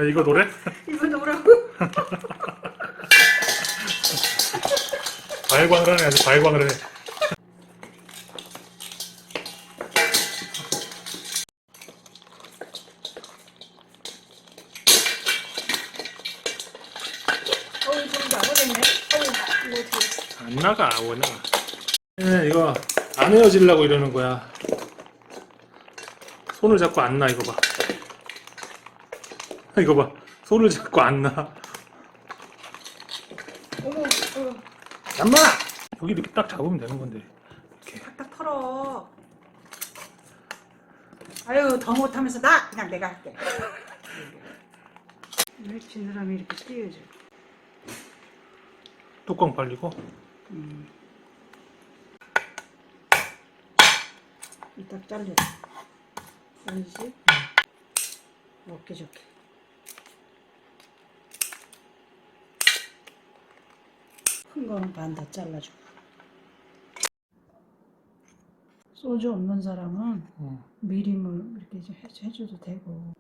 이거 노래? 이거 노라고? 발광을 하네, 아주 발광을 해. 좀 나가겠네. 이거 어떻게. 안 나가, 워낙. 이거 안 헤어지려고 이러는 거야. 손을 잡고 안 나, 이거 봐. 이거 봐. 손을 잡고 안 나. 어머, 엄마! 여기 이렇게 딱 잡으면 되는 건데. 이렇게. 탁탁 털어. 아유, 더 못하면서 나! 그냥 내가 할게. 왜 지느러미 이렇게 띄워줘? 뚜껑 벌리고. 이딱 잘려. 알지? 어깨 좋게. 큰 거는 반 다 잘라주고. 소주 없는 사람은 미림을 이렇게 좀 해줘도 되고.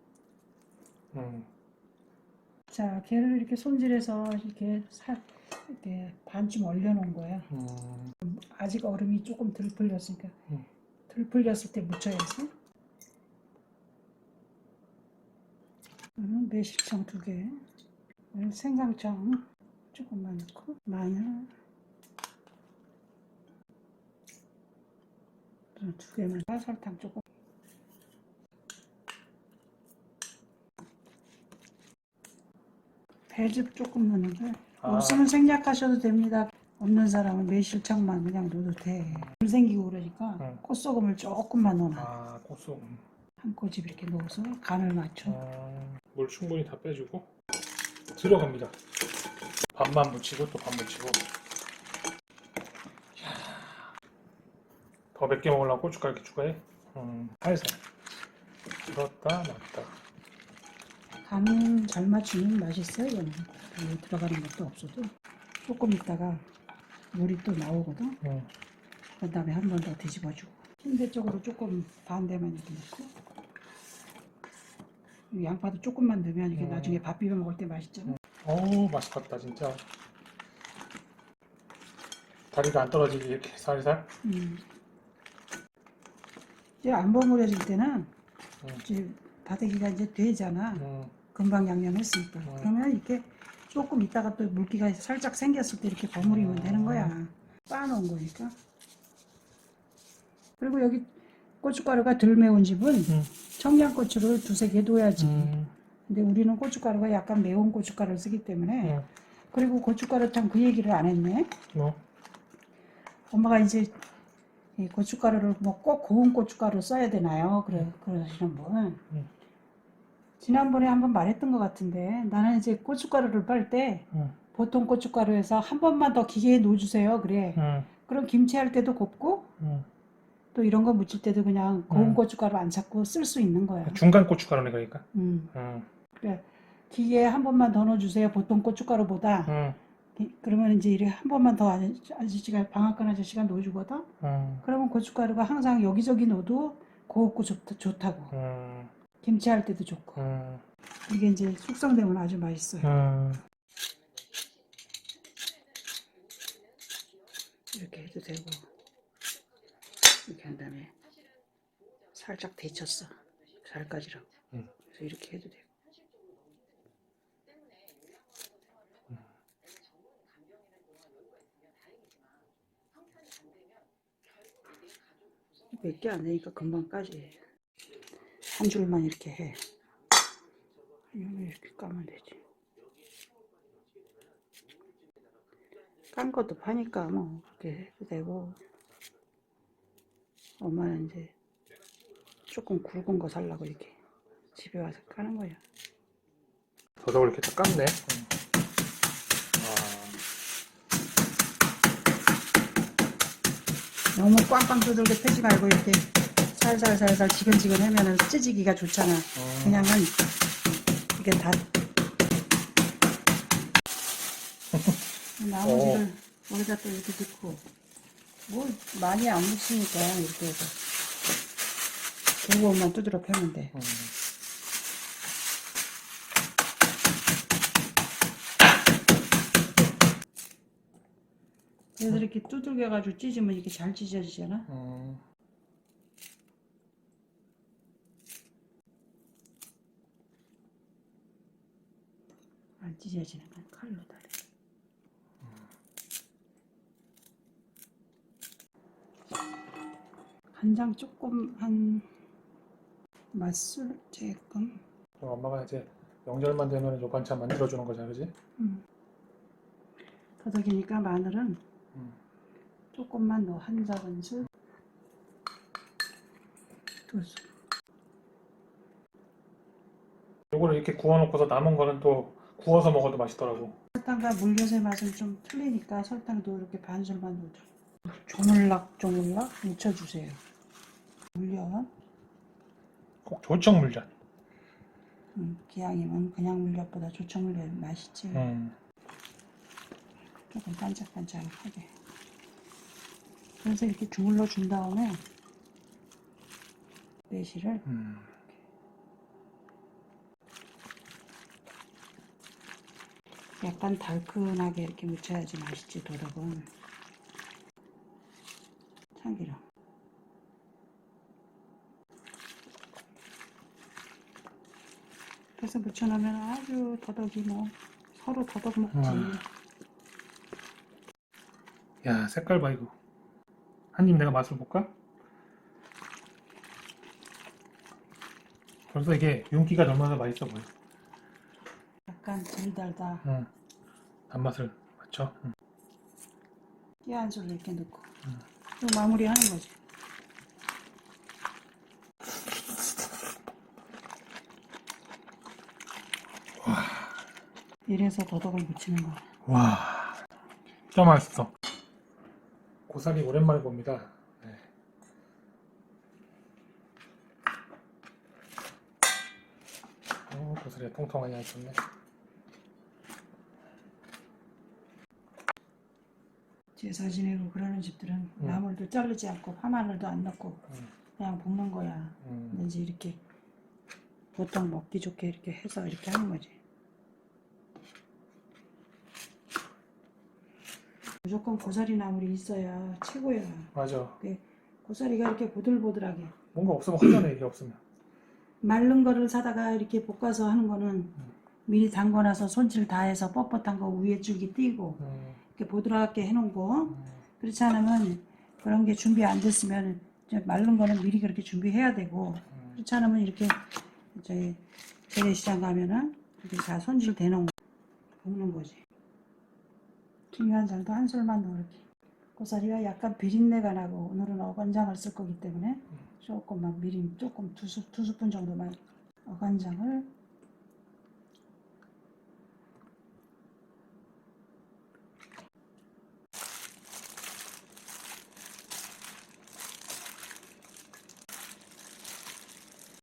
자, 걔를 이렇게 손질해서 이렇게 이렇게 반쯤 얼려놓은 거야. 아직 얼음이 조금 덜 풀렸으니까 덜 풀렸을 때 묻혀야지. 매실청 2개, 생강청 조금만 넣고, 마늘 2개만, 설탕 조금. 배즙 조금 넣는 거야. 없으면 생략하셔도 됩니다. 없는 사람은 매실청만 그냥 넣어도 돼. 물 생기고 그러니까 꽃소금을 조금만 넣어놔. 꽃소금. 한 꼬집 이렇게 넣어서 간을 맞춰. 물 충분히 다 빼주고 들어갑니다. 반만 묻히고 또 반 묻히고. 더 맵게 먹으려고 고춧가루 이렇게 추가해. 살살 들었다 놨다. 간은 잘 맞추면 맛있어요. 이거는 들어가는 것도 없어도 조금 있다가 물이 또 나오거든. 그 다음에 한 번 더 뒤집어주고, 흰대 쪽으로 조금 반대만 이렇게 넣고, 양파도 조금만 넣으면 이게 나중에 밥 비벼 먹을 때 맛있잖아. 어우 맛있겠다 진짜. 다리가 안 떨어지게 이렇게 살살. 이제 안 버무려질 때는 이제 바대기가 이제 되잖아. 금방 양념했으니까. 그러면 이렇게 조금 있다가 또 물기가 살짝 생겼을 때 이렇게 버무리면 되는 거야. 빻아놓은 거니까. 그리고 여기 고춧가루가 덜 매운 집은 청양고추를 2-3개 둬야지. 근데 우리는 고춧가루가 약간 매운 고춧가루를 쓰기 때문에. 그리고 고춧가루탕 그 얘기를 안 했네. 엄마가 이제 이 고춧가루를 뭐 꼭 고운 고춧가루 써야 되나요? 그러시는 분. 지난번에 한번 말했던 것 같은데, 나는 이제 고춧가루를 빻을 때 보통 고춧가루에서 한 번만 더 기계에 넣어주세요. 그래. 그럼 김치할 때도 곱고 또 이런 거 무칠 때도 그냥 고운 고춧가루 안 찾고 쓸 수 있는 거야. 중간 고춧가루네 그러니까. 그래. 기계에 한 번만 더 넣어주세요. 보통 고춧가루보다. 그러면 이제 이렇게 한 번만 더 아저씨가 방앗간 아저씨가 넣어주거든. 그러면 고춧가루가 항상 여기저기 넣어도 곱고 좋다고. 김치할 때도 좋고. 이게 이제 숙성되면 아주 맛있어요. 이렇게 해도 되고, 이렇게 한 다음에 살짝 데쳤어. 살까지라고. 그래서 이렇게 해도 되고. 몇 개 안 되니까 금방 까지. 한 줄만 이렇게 해. 이렇게 까면 되지. 깐 것도 파니까 뭐 그렇게 해도 되고. 엄마는 이제 조금 굵은 거 살라고 이렇게 집에 와서 까는 거야. 더덕을 이렇게 다 깠네. 너무 꽝꽝 두들겨 패지 말고 이렇게 살살살살 지근지근 하면은 찢기가 좋잖아. 그냥은 이게 다 나머지를 여기다 또 이렇게 넣고, 뭐 많이 안 묻히니까 이렇게 해서 2번만 두드려 패면 돼. 그래서 이렇게 두들겨가지고 찢으면 이렇게 잘 찢어지잖아. 안 찢어지는 건 칼로 다르. 간장 조금 한 맛술 조금. 엄마가 이제 명절만 되면 요 반찬 만들어주는 거잖아, 그지? 더덕이니까 마늘은 조금만 넣어. 한 작은술, 두 술. 요거를 이렇게 구워놓고서 남은 거는 또 구워서 먹어도 맛있더라고. 설탕과 물엿의 맛은 좀 틀리니까 설탕도 이렇게 반술만 넣어줘. 조물락조물락 묻혀주세요. 물엿. 꼭 조청 물엿. 기왕이면 그냥 물엿보다 조청 물엿이 맛있지. 조금 반짝반짝하게. 그래서 이렇게 주물러 준 다음에 매실을 약간 달큰하게 이렇게 묻혀야지 맛있지. 도덕은 참기름. 그래서 묻혀놓으면 아주 도덕이 뭐 서로 도덕 먹지. 야, 색깔 봐 이거. 한 입 내가 맛을 볼까? 벌써 이게 윤기가 돌면서 맛있어 보여. 약간 덜 달다. 단맛을 맞춰. 깨한 술 이렇게 넣고 또 마무리하는 거지. 이래서 도덕을 묻히는 거야. 와, 진짜 맛있어. 고사리 오랜만에 봅니다. 네. 고사리가 통통하니 안 좋네. 제사 지내고 그러는 집들은 나물도 자르지 않고 파마늘도 안 넣고 그냥 볶는 거야. 근데 이제 이렇게 보통 먹기 좋게 이렇게 해서 이렇게 하는 거지. 무조건 고사리 나물이 있어야 최고야. 맞아. 고사리가 이렇게 보들보들하게. 뭔가 없으면 화나네, 이게 없으면. 마른 거를 사다가 이렇게 볶아서 하는 거는 미리 담궈놔서 손질 다 해서 뻣뻣한 거 위에 줄기 띄고 이렇게 보드랍게 해놓은 거. 그렇지 않으면 그런 게 준비 안 됐으면 이제 마른 거는 미리 그렇게 준비해야 되고, 그렇지 않으면 이렇게 이제 재래시장 가면은 이렇게 다 손질 돼놓은 거 볶는 거지. 중간장도 한 술만 넣어. 이렇게 고사리가 약간 비린내가 나고 오늘은 어간장을 쓸 거기 때문에 조금만 미림 조금 두 스푼 정도만 어간장을.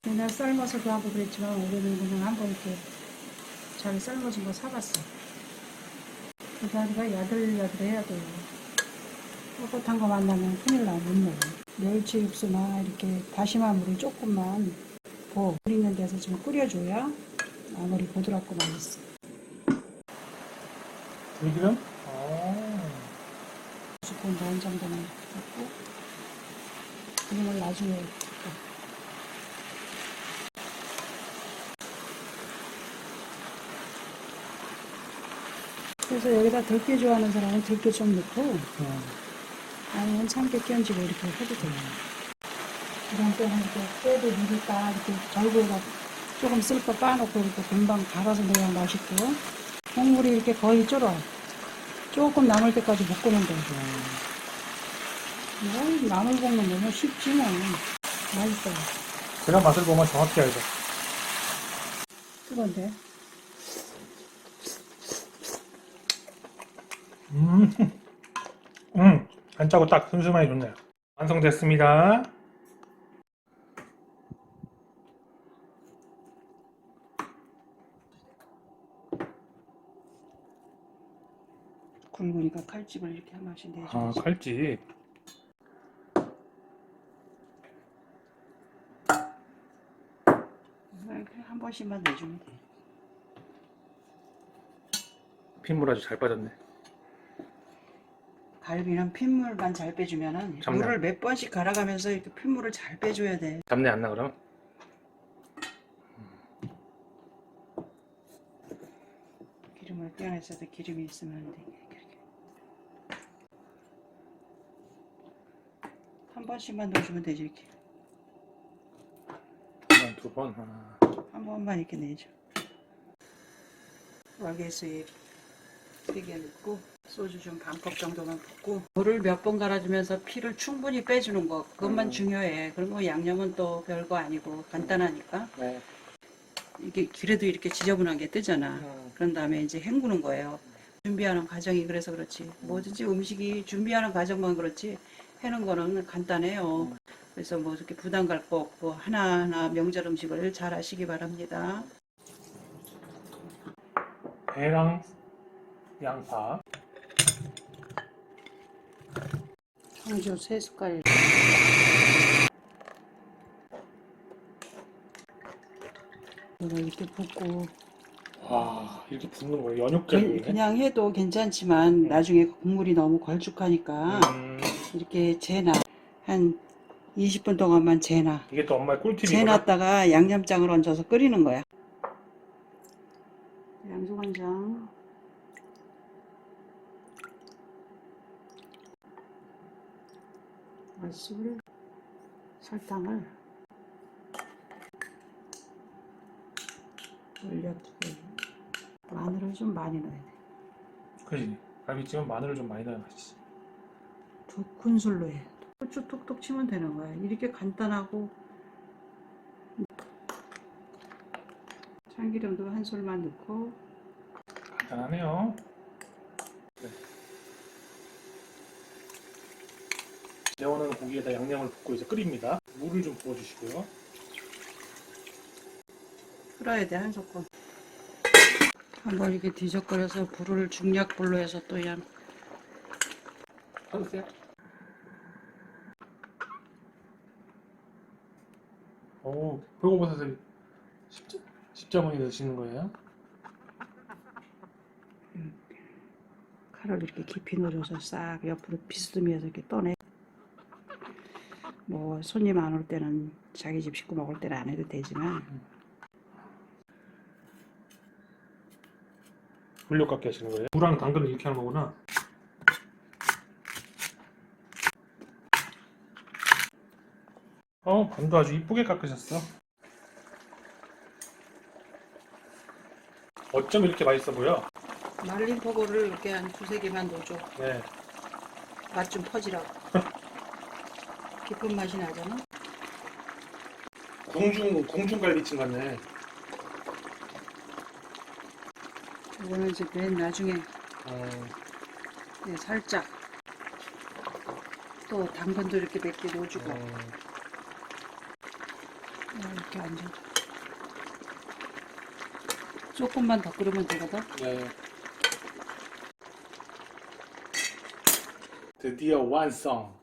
옛날 삶아서도 하고 그랬지만 올해는 그냥 한번 이렇게 잘 삶아진 거 사봤어. 고사리가 야들야들해야 돼요. 뻣뻣한 거 만나면 큰일 나, 못 먹어. 멸치 육수나 이렇게 다시마 물을 조금만 물 있는 데서 좀 끓여줘야 아무리 부드럽고 맛있어. 들기름? 두 스푼 반 정도만 넣고 기름을 나중에 넣고. 그래서 여기다 들깨 좋아하는 사람은 들깨 좀 넣고 아니면 참깨 끼얹고 이렇게 해도 돼요. 이런 때는 이렇게 깨도 미리 딱 이렇게 절구에다 조금 쓸 거 빠놓고 이렇게 금방 갈아서 넣어야 맛있고, 국물이 이렇게 거의 졸어. 조금 남을 때까지 볶으면 돼. 나물 볶는 거는 쉽지 뭐. 맛있어요. 제가 맛을 보면 정확히 알죠. 뜨거운데. 안 짜고 딱 순수하게 좋네요. 완성됐습니다. 굵으니까 칼집을 이렇게 한 번씩 내줘야지. 칼집. 이렇게 한 번씩만 내주면 돼. 핏물 아주 잘 빠졌네. 갈비는 핏물만 잘 빼주면은 잡내. 물을 몇 번씩 갈아가면서 이렇게 핏물을 잘 빼줘야 돼. 잡내 안 나 그럼? 기름을 떼어냈어도 기름이 있으면 안 돼. 이렇게. 한 번씩만 넣어주면 되지 이렇게. 한 번, 두 번. 한 번만 이렇게 내줘. 월계수잎 3개 넣고 소주 좀 반 컵 정도만 붓고 물을 몇 번 갈아주면서 피를 충분히 빼주는 거 그것만 중요해. 그리고 양념은 또 별거 아니고 간단하니까 네. 이게 길에도 이렇게 지저분한 게 뜨잖아. 그런 다음에 이제 헹구는 거예요. 준비하는 과정이 그래서 그렇지 뭐든지 음식이 준비하는 과정만 그렇지 해는 거는 간단해요. 그래서 뭐 이렇게 부담 갈 거 없고 하나하나 명절 음식을 잘 하시기 바랍니다. 배랑 양파. 청주 3숟갈. 이걸 이렇게 붓고 와, 이렇게 붓는 거예요. 연육자리네. 그냥 해도 괜찮지만 나중에 국물이 너무 걸쭉하니까 이렇게 재놔. 한 20분 동안만 재놔. 이게 또 엄마의 꿀팁이구나. 재놨다가 양념장을 얹어서 끓이는 거야. 양조간장, 맛술, 설탕을 올려주고 마늘을 좀 많이 넣어야 돼. 그지. 갈비찜은 마늘을 좀 많이 넣어야 맛있지. 2큰술로 해. 고추 톡톡 치면 되는 거야. 이렇게 간단하고 참기름도 한 술만 넣고 간단하네요. 네. 재워놓은 고기에다 양념을 붓고 이제 끓입니다. 물을 좀 부어주시고요. 끓어야 돼, 한 소끔. 한번 이렇게 뒤적거려서 불을 중약불로 해서 또 그냥 하세요. 오, 표고버섯을 십자문이 넣으시는 거예요? 칼을 이렇게 깊이 넣어줘서 싹 옆으로 비스듬히해서 이렇게 떠내. 뭐 손님 안 올 때는 자기 집 식구 먹을 때는 안 해도 되지만 물엿 깎게 하시는 거예요? 무랑 당근을 이렇게 하는 거구나. 반도 아주 이쁘게 깎으셨어. 어쩜 이렇게 맛있어 보여? 말린 포고를 이렇게 한 2~3개만 넣어줘. 네. 맛 좀 퍼지라고. 깊은 맛이 나잖아. 공중갈비찜 같네. 이거는 이제 맨 나중에 네, 살짝 또 당근도 이렇게 몇 개 넣어주고 이렇게 앉아. 조금만 더 끓으면 되거든. 네. 드디어 완성.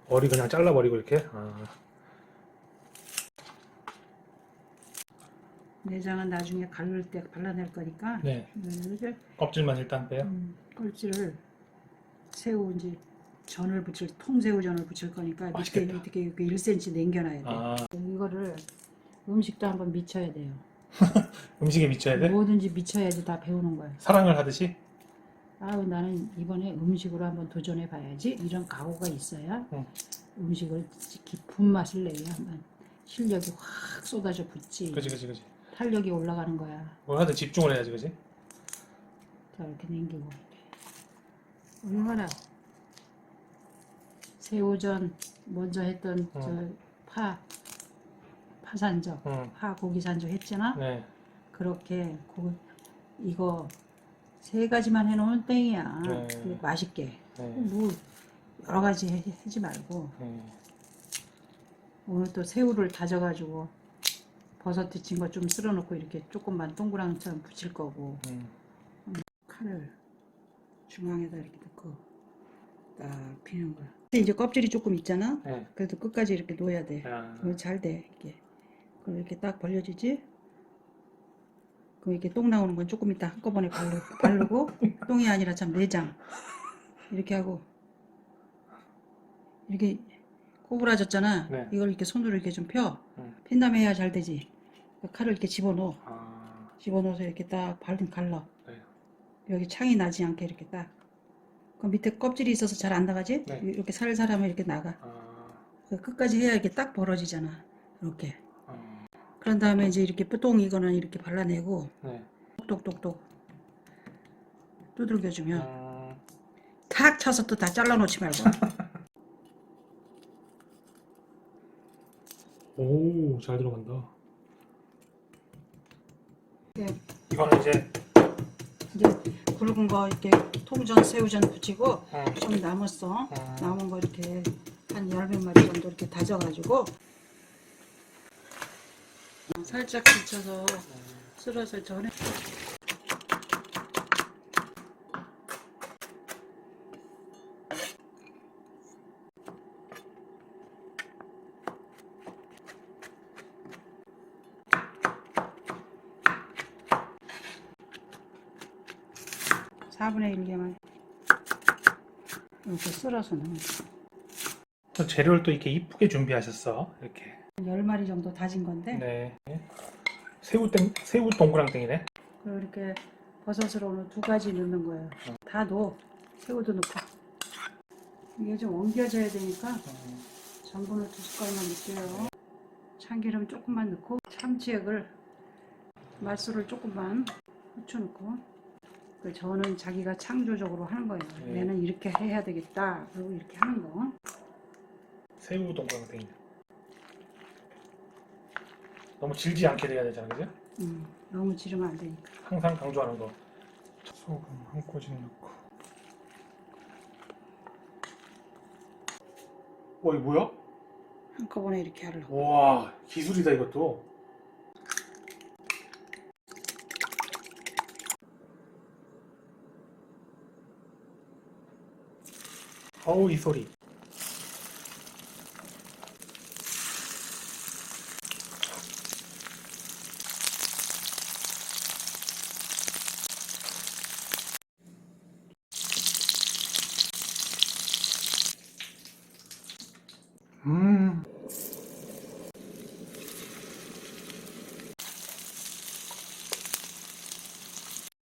머리 그냥 잘라버리고 이렇게. 내장은 나중에 갈릴 때 발라낼 거니까. 네. 이렇게 껍질만 일단 빼요. 껍질을 새우 이제 전을 붙일 통새우전을 붙일 거니까 맛있겠다. 밑에 이렇게 1cm 남겨놔야 돼. 이거를 음식도 한번 미쳐야 돼요. 음식에 미쳐야 돼? 뭐든지 미쳐야지 다 배우는 거야. 사랑을 하듯이? 아우 나는 이번에 음식으로 한번 도전해 봐야지 이런 각오가 있어야 음식을 깊은 맛을 내야 한번 실력이 확 쏟아져 붙지. 그지. 탄력이 올라가는 거야. 뭘 하든 집중을 해야지, 그지? 자 이렇게 남기고 얼마나 새우전 먼저 했던 저 파산적 파 고기산적 했잖아. 네. 그렇게 이거 3가지만 해놓으면 땡이야. 네. 맛있게. 네. 뭐 여러 가지 하지 말고 오늘 또 새우를 다져가지고 버섯 데친 거 좀 쓸어놓고 이렇게 조금만 동그랑처럼 붙일 거고 칼을 중앙에다 이렇게 넣고 딱 피는 거야. 근데 이제 껍질이 조금 있잖아. 네. 그래도 끝까지 이렇게 놓아야 돼. 야. 그럼 잘 돼. 이렇게. 그럼 이렇게 딱 벌려지지? 그 이렇게 똥 나오는 건 조금 이따 한꺼번에 바르고 똥이 아니라 참 내장 이렇게 하고 이렇게 꼬부라졌잖아. 네. 이걸 이렇게 손으로 이렇게 좀 펴. 음. 핀 다음에 해야 잘 되지. 칼을 이렇게 집어넣어. 아, 집어넣어서 이렇게 딱 갈라. 네. 여기 창이 나지 않게 이렇게 딱. 그 밑에 껍질이 있어서 잘 안 나가지? 네. 이렇게 살살 하면 이렇게 나가. 아, 그 끝까지 해야 이렇게 딱 벌어지잖아. 이렇게. 아, 그런 다음에 이제 이렇게 뿌똥 이거는 이렇게 발라내고 네. 똑똑똑똑 두들겨주면 음, 탁 쳐서 또 다 잘라놓지 말고. 오, 잘 들어간다. 이렇게 이거는 이제 이제 굵은 거 이렇게 통전 새우전 붙이고 좀 남았어. 음. 남은 거 이렇게 한 10몇 마리 정도 이렇게 다져가지고 살짝 데쳐서 쓸어서 전에 (4분의 1) 개만 이렇게 쓸어서 넣는 거. 재료를 또 이렇게 이쁘게 준비하셨어. 이렇게. 10마리 정도 다진 건데 네. 새우 동그랑땡이네. 그리고 이렇게 버섯으로 오늘 2가지 넣는 거예요. 다 넣어. 새우도 넣고. 이게 좀 엉겨져야 되니까 전분을 2숟갈만 넣을게요. 참기름 조금만 넣고 참치액을 맛술을 조금만 후추 넣고. 저는 자기가 창조적으로 하는 거예요. 네. 얘는 이렇게 해야 되겠다. 그리고 이렇게 하는 거. 새우 동그랑땡이네. 너무 질지 않게 돼야 되잖아, 그죠? 너무 지르면 안 되니까. 항상 강조하는 거. 소금 한 꼬집 넣고. 이거 뭐야? 한꺼번에 이렇게 하려고. 와, 기술이다 이것도. 어우, 이 소리.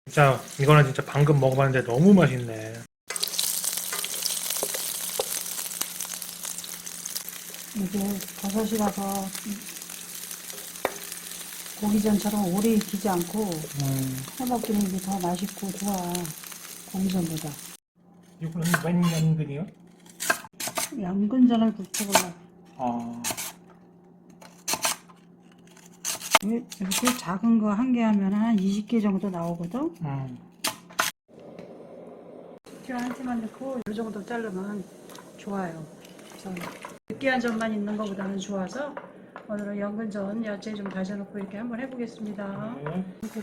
진짜 이거는 진짜 방금 먹어봤는데 너무 맛있네. 이게 버섯이라서 고기전처럼 오래 익히지 않고 해먹기는 이게 더 맛있고 좋아. 고기전보다. 이거는 웬 연근이요? 양근전을 붙여보려고. 아, 이렇게 작은 거 한 개 하면 한 20개 정도 나오거든. 한 팀만 넣고 이 정도 자르면 좋아요. 그래서 느끼한 전만 있는 것보다는 좋아서 오늘은 연근전 야채 좀 다져놓고 이렇게 한번 해보겠습니다. 네. 이렇게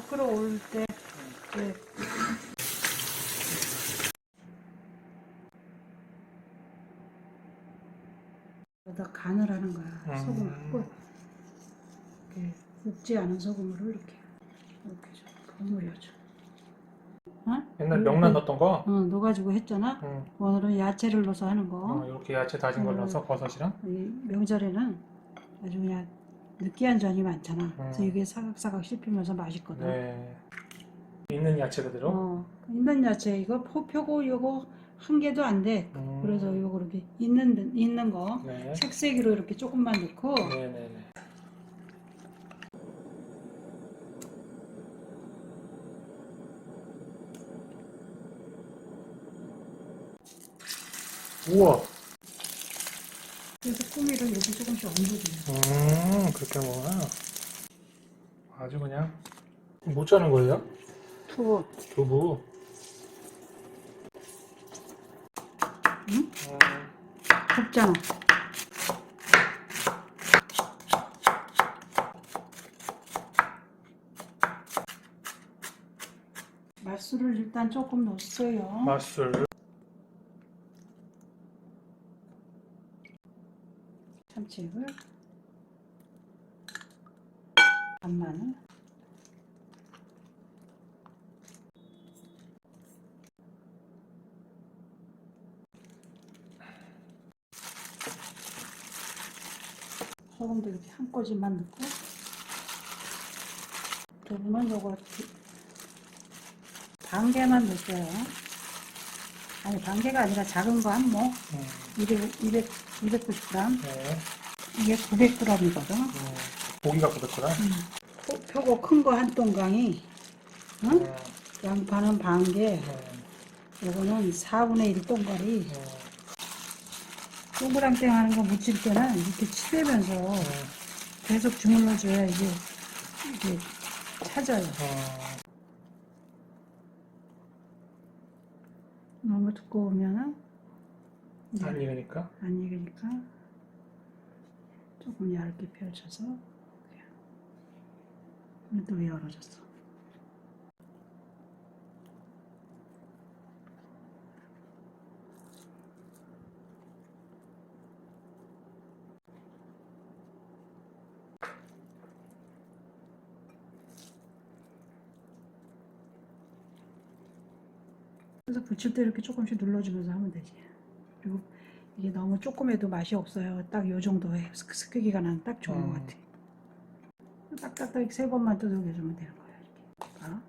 끓어올 때 이제 여기다 간을 하는 거야. 소금하고 이렇게 굽지 않은 소금으로 이렇게 좀 버무려줘. 어? 옛날 명란 넣었던 거? 넣어가지고 했잖아. 오늘은 야채를 넣어서 하는 거. 이렇게 야채 다진 걸 넣어서 버섯이랑. 이 명절에는 아주 그냥 느끼한 전이 많잖아. 그래서 이게 사각사각 씹히면서 맛있거든. 네. 있는 야채 그대로. 있는 야채 이거 펴고 요거 한 개도 안 돼. 그래서 요거 이렇게 있는 거 네. 색색으로 이렇게 조금만 넣고. 네네네. 우와. 그래서 꾸미를 이렇게 조금씩 얹어줘요. 그렇게 먹어요. 아주 그냥. 뭐 짜는 거예요? 두부. 두부. 응? 굽잖아. 맛술을 일단 조금 넣었어요. 맛술. 참치액을 반마늘 소금도 이렇게 한 꼬집만 넣고, 두부는 요거 반 개만 넣을게요. 아니, 반 개가 아니라 작은 거 한 모. 290g. 네. 이게 900g이거든. 고기가 900g. 표고 큰 거 한 동강이, 응? 양파는 반 개, 요거는 4분의 1 동가리. 동그랑땡 하는 거 무칠 때는 이렇게 치대면서 계속 주물러줘야 이게 찾아요. 너무 두꺼우면은 안 익으니까. 안 익으니까 조금 얇게 펼쳐서. 또 왜 열어졌어? 그래서 부칠 때 이렇게 조금씩 눌러주면서 하면 되지. 그리고 이게 너무 조금해도 맛이 없어요. 딱 요 정도의 스크기가 난 딱 좋은 것 같아. 딱딱딱 3번만 두들겨주면 되는 거야. 이렇게. 봐.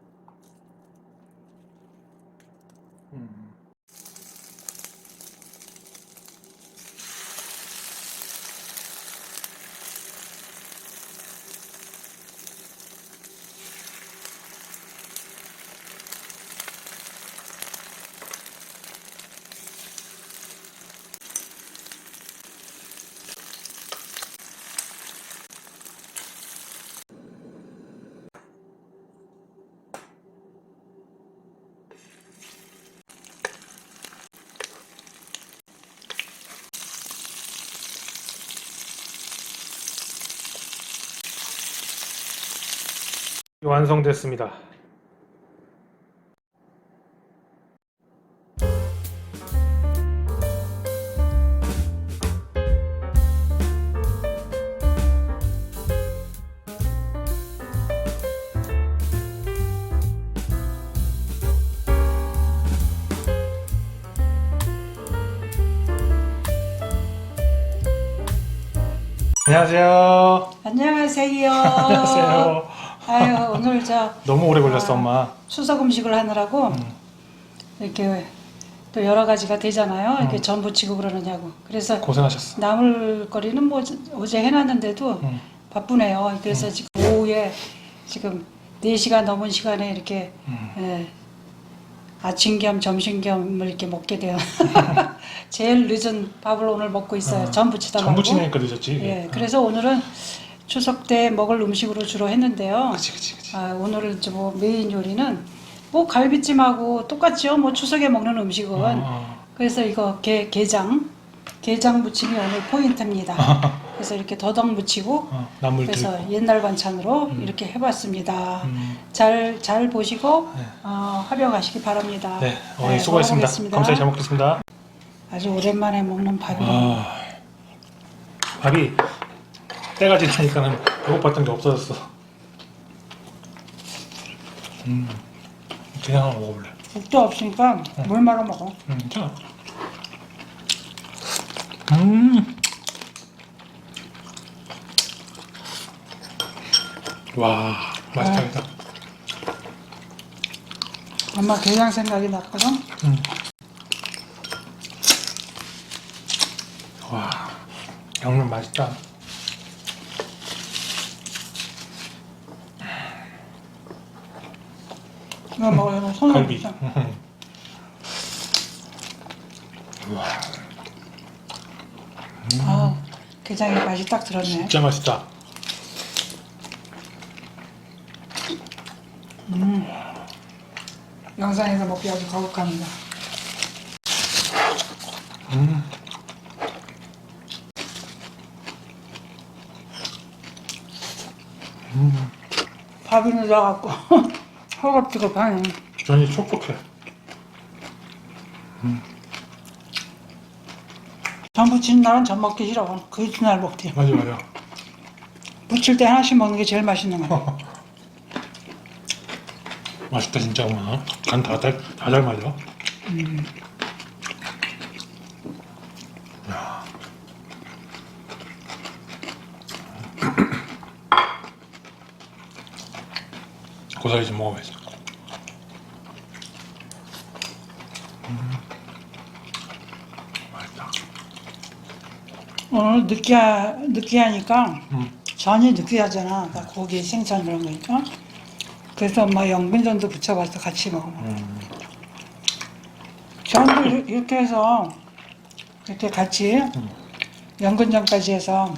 완성됐습니다. 안녕하세요. 안녕하세요. 안녕하세요. 아유, 오늘 너무 오래 걸렸어, 엄마. 추석 음식을 하느라고 이렇게 또 여러 가지가 되잖아요. 이렇게 전 부치고 그러느냐고. 그래서 고생하셨어. 나물 거리는 뭐 어제 해놨는데도 바쁘네요. 그래서 지금 오후에 지금 4시간 넘은 시간에 이렇게 아침 겸 점심 겸을 이렇게 먹게 돼요. 제일 늦은 밥을 오늘 먹고 있어요. 전 부치다 전 말고. 부치니까 늦었지. 예, 그래서 오늘은 추석 때 먹을 음식으로 주로 했는데요. 그치. 오늘 뭐 메인 요리는 뭐 갈비찜하고 똑같죠. 뭐 추석에 먹는 음식은. 그래서 이거 게장 무침이 오늘 포인트입니다. 그래서 이렇게 더덕 무치고 나물도 그래서 있고. 옛날 반찬으로 이렇게 해봤습니다. 잘 보시고 네. 활용하시기 바랍니다. 네, 어머니 수고하셨습니다. 먹어보겠습니다. 감사히 잘 먹겠습니다. 아주 오랜만에 먹는 밥이에요. 밥이 때가 지나니까는 배고팠던 게 없어졌어. 그냥 한번 먹어볼래. 국도 없으니까 물 말아 먹어. 괜찮아. 와, 맛있다. 엄마 게장 생각이 났거든. 와, 양념 맛있다. 이거 먹으려면 손을 갈비. 먹자. 와, 게장에 맛이 딱 들었네. 진짜 맛있다. 영상에서 먹기 아주 거북합니다. 밥이 늦어갖고 허겁지겁하네. 전이 촉촉해. 전 부치는 날은 전 먹기 싫어. 그 이튿날 먹지. 맞아. 부칠 때 하나씩 먹는 게 제일 맛있는 거야. 맛있다 진짜 엄마. 간 다 잘 맞아. 야. 고사리 좀 먹어봐야지. 맛있다. 오늘 느끼하니까 음. 전이 느끼하잖아. 나 고기 생선 그런 거니까. 그래서 엄마 연근전도 부쳐봐서 같이 먹으면. 전도 이렇게 해서 이렇게 같이 연근전까지 해서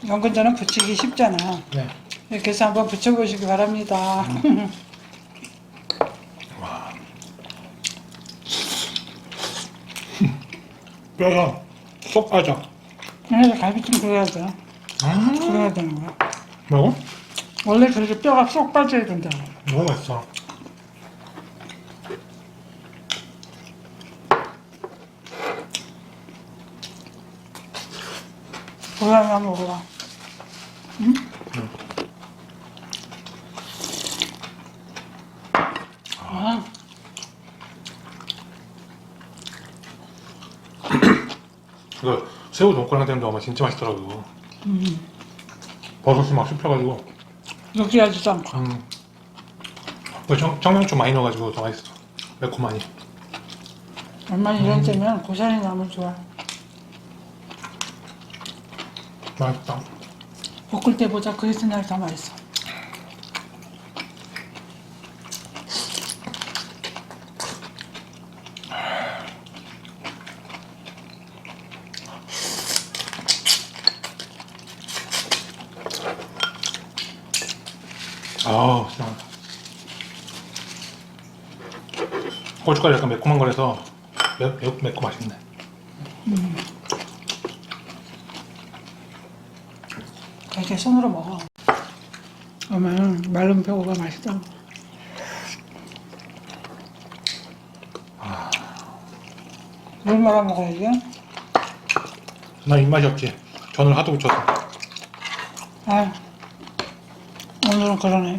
연근전은 부치기 쉽잖아. 네. 이렇게 해서 한번 부쳐보시기 바랍니다. 와. 뼈가 쏙 빠져. 그래서 갈비찜 그래야 돼. 그래야 되는 거야. 뭐고? 원래 그렇게 뼈가 쏙 빠져야 된다. 너무 맛있어. 고양이 한번 먹어봐. 응? 아, 이거 새우 돈가랑 된도 아마 진짜 맛있더라고. 버섯이 막 씹혀가지고. 느끼하지도 않고. 그 청양초 많이 넣어가지고 더 맛있어. 매콤하니. 얼마나 이런 때면 고사리 나물 좋아. 맛있다. 볶을 때보다 그 이튿날이 더 맛있어. 아우, 시원하다. 고춧가루 약간 매콤한 거라서 매콤 맛있네. 이렇게 손으로 먹어. 그러면 마른 표고가 맛있다. 물 말아 먹어야지. 나 입맛이 없지. 전을 하도 붙여서. 아, 오늘은 그러네.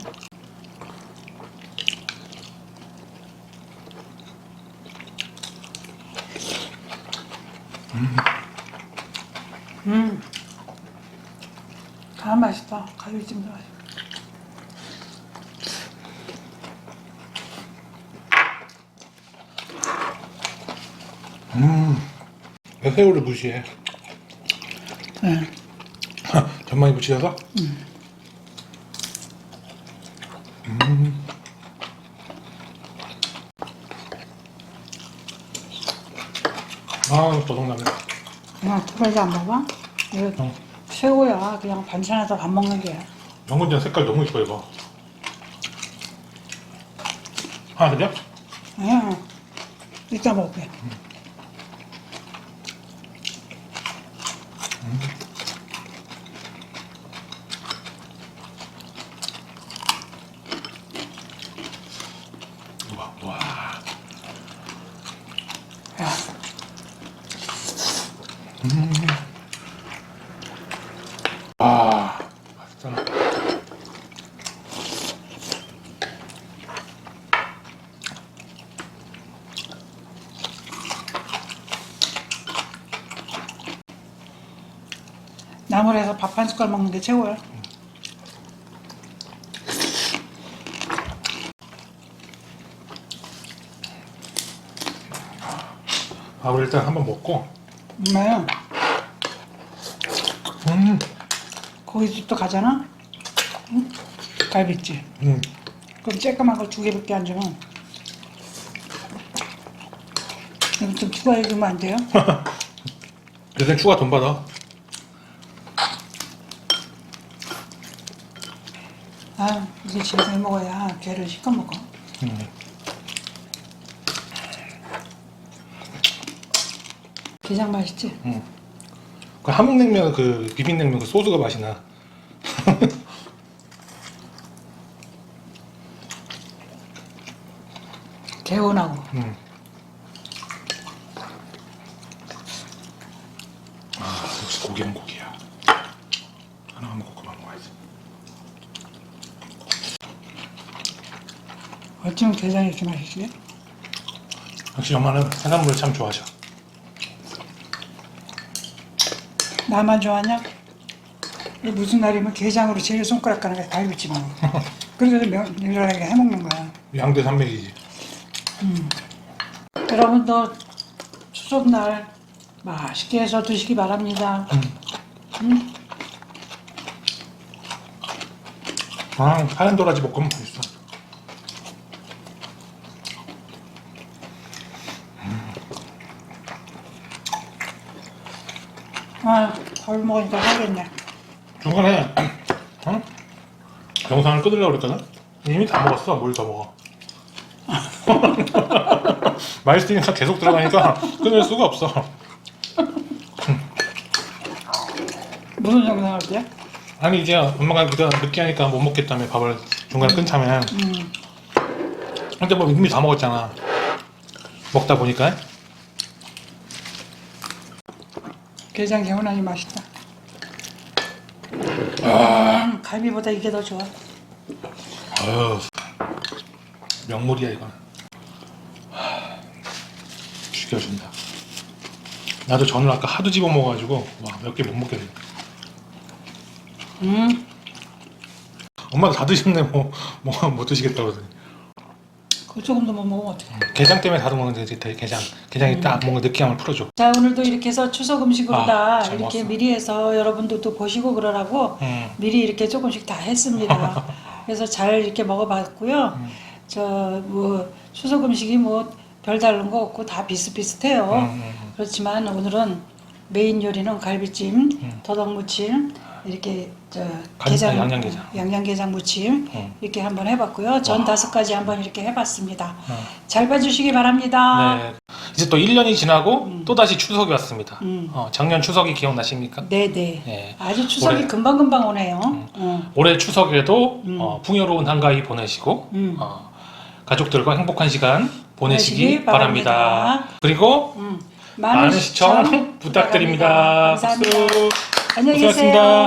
다 맛있다. 갈비찜도 맛있어. 왜 새우를 무시해? 네. 전많이 무치셔서? 아, 도둑나네. 그냥 두 가지 안 먹어? 이거 어. 새우야. 그냥 반찬에다 밥 먹는 게. 연근전 색깔 너무 이뻐, 이거. 하나 드려? 아니야. 이따 먹을게. 와. 야, 아, 맛있잖아. 나물에서 밥 한 숟갈 먹는 게 최고야. 밥을 일단 한번 먹고. 엄마야, 음, 고깃집도 가잖아? 응? 갈비찜. 그럼 쬐까만 거 2개밖에 안 주면 이거 좀 추가해주면 안 돼요? 요새 추가 돈 받아. 아, 이게 집에서 해 먹어야 걔를 시켜 먹어. 게장 맛있지? 그 함흥냉면 그 비빔냉면 그 소스가 맛이 나. 개운하고. 아, 역시 고기는 고기야. 하나만 먹고 그만 먹어야지. 어쩌면 게장이 이렇게 맛있지? 역시 엄마는 해산물을 참 좋아하셔. 나만 좋아하냐? 무슨 날이면 게장으로 제일 손가락 가는 게 갈비찜 하고. 그래서 명절에 해먹는 거야. 양대 산맥이지. 여러분도 추석날 맛있게 해서 드시기 바랍니다. 아, 하얀 도라지 볶음 맛있어. 아, 밥 먹으니까 하겠네. 중간에 영상을 끊으려고 그랬거든? 이미 다 먹었어. 뭘 더 먹어. 맛있으니까 계속 들어가니까 끊을 수가 없어. 무슨 영상을 때? 아니 이제 엄마가 그거 느끼하니까 못 먹겠다며 밥을 중간에 끊자면 근데 뭐 이미 다 먹었잖아. 먹다 보니까 게장 개운하니 맛있다. 갈비보다 이게 더 좋아. 아유 명물이야 이거는. 죽여준다. 나도 전을 아까 하도 집어 먹어가지고 몇 개 못 먹게 돼. 엄마도 다 드셨네. 뭐 못 드시겠다고 그러더니. 그 조금도 못 먹으면 어떡해. 게장 때문에 다른 거는 이제 게장이 딱 뭔가 느끼함을 풀어줘. 자, 오늘도 이렇게 해서 추석 음식으로 다 잘 이렇게 먹었어. 미리 해서 여러분들도 보시고 그러라고 미리 이렇게 조금씩 다 했습니다. 그래서 잘 이렇게 먹어봤고요. 저 뭐 추석 음식이 뭐 별다른 거 없고 다 비슷비슷해요. 그렇지만 오늘은 메인 요리는 갈비찜, 더덕무침, 이렇게 저 게장, 양념게장 무침 이렇게 한번 해봤고요. 전 5가지 한번 이렇게 해봤습니다. 잘 봐주시기 바랍니다. 네. 이제 또 1년이 지나고 또 다시 추석이 왔습니다. 작년 추석이 기억나십니까? 네네. 네. 아주 추석이 올해, 금방금방 오네요. 올해 추석에도 풍요로운 한가위 보내시고 가족들과 행복한 시간 보내시기 바랍니다. 그리고 많은 시청 부탁드립니다. 감사합니다. 박수. 안녕히 고생하셨습니다. 계세요.